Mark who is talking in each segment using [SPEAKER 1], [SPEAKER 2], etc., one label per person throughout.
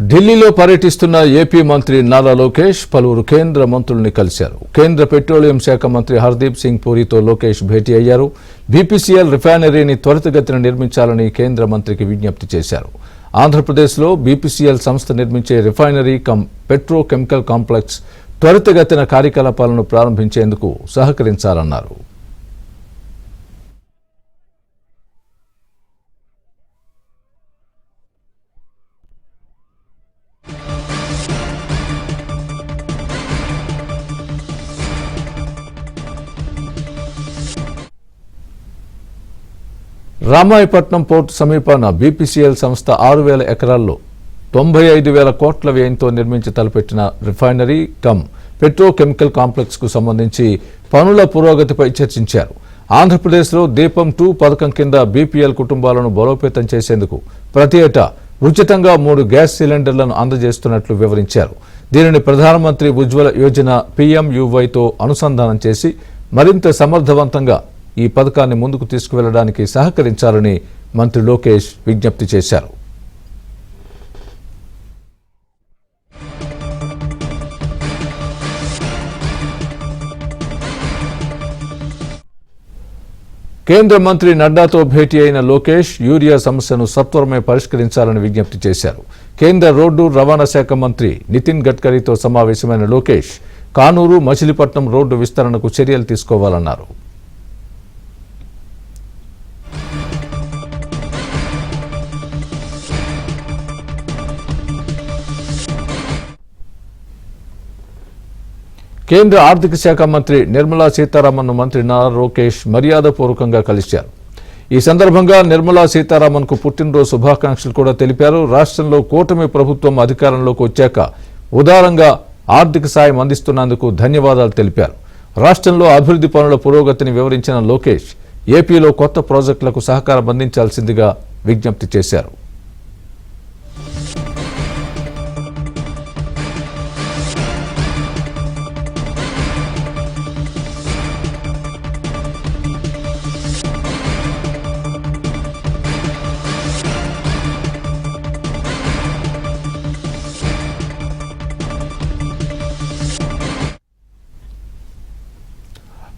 [SPEAKER 1] ఢిల్లీలో పర్యటిస్తున్న ఏపీ మంత్రి నారా లోకేష్ పలువురు కేంద్ర మంత్రుల్ని కలిశారు. కేంద్ర పెట్రోలియం శాఖ మంత్రి హర్దీప్ సింగ్ పూరితో లోకేష్ భేటీ అయ్యారు. బీపీసీఎల్ రిఫైనరీని త్వరితగతిన నిర్మించాలని కేంద్ర మంత్రికి విజ్ఞప్తి చేశారు. ఆంధ్రప్రదేశ్లో బీపీసీఎల్ సంస్థ నిర్మించే రిఫైనరీ పెట్రోకెమికల్ కాంప్లెక్స్ త్వరితగతిన కార్యకలాపాలను ప్రారంభించేందుకు సహకరించాలన్నారు. రామాయపట్నం పోర్టు సమీపాన బీపీసీఎల్ సంస్థ 6,000 ఎకరాల్లో 95,000 కోట్ల వ్యయంతో నిర్మించి తలపెట్టిన రిఫైనరీ పెట్రోకెమికల్ కాంప్లెక్స్ కు సంబంధించి పనుల పురోగతిపై చర్చించారు. ఆంధ్రప్రదేశ్లో దీపం 2 పథకం కింద బీపీఎల్ కుటుంబాలను బలోపేతం చేసేందుకు ప్రతి ఏటా ఉచితంగా 3 గ్యాస్ సిలిండర్లను అందజేస్తున్నట్లు వివరించారు. దీనిని ప్రధానమంత్రి ఉజ్వల యోజన PMUYతో అనుసంధానం చేసి మరింత సమర్థవంతంగా ఈ పథకాన్ని ముందుకు తీసుకువెళ్లడానికి సహకరించాలని మంత్రి లోకేష్ విజ్ఞప్తి చేశారు. కేంద్ర మంత్రి నడ్డాతో భేటీ అయిన లోకేష్ యూరియా సమస్యను సత్వరమే పరిష్కరించాలని విజ్ఞప్తి చేశారు. కేంద్ర రోడ్డు రవాణా శాఖ మంత్రి నితిన్ గడ్కరీతో సమావేశమైన లోకేష్ కానూరు మచిలీపట్నం రోడ్డు విస్తరణకు చర్యలు తీసుకోవాలన్నారు. కేంద్ర ఆర్థిక శాఖ మంత్రి నిర్మలా సీతారామన్ను మంత్రి నారా లోకేష్ మర్యాదపూర్వకంగా కలిశారు. ఈ సందర్భంగా నిర్మలా సీతారామన్కు పుట్టినరోజు శుభాకాంక్షలు కూడా తెలిపారు. రాష్ట్రంలో కూటమి ప్రభుత్వం అధికారంలోకి వచ్చాక ఉదారంగా ఆర్థిక సాయం అందిస్తున్నందుకు ధన్యవాదాలు తెలిపారు. రాష్ట్రంలో అభివృద్ధి పనుల పురోగతిని వివరించిన లోకేష్ ఏపీలో కొత్త ప్రాజెక్టులకు సహకారం అందించాల్సిందిగా విజ్ఞప్తి చేశారు.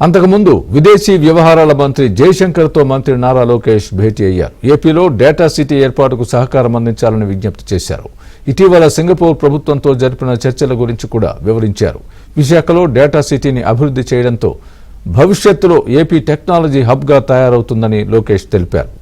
[SPEAKER 1] అంతకుముందు విదేశీ వ్యవహారాల మంత్రి జయశంకర్తో మంత్రి నారా లోకేష్ భేటీ అయ్యారు. ఏపీలో డేటా సిటీ ఏర్పాటుకు సహకారం అందించాలని విజ్ఞప్తి చేశారు. ఇటీవల సింగపూర్ ప్రభుత్వంతో జరిపిన చర్చల గురించి కూడా వివరించారు. విశాఖలో డేటా సిటీని అభివృద్ధి చేయడంతో భవిష్యత్తులో ఏపీ టెక్నాలజీ హబ్గా తయారవుతుందని లోకేష్ తెలిపారు.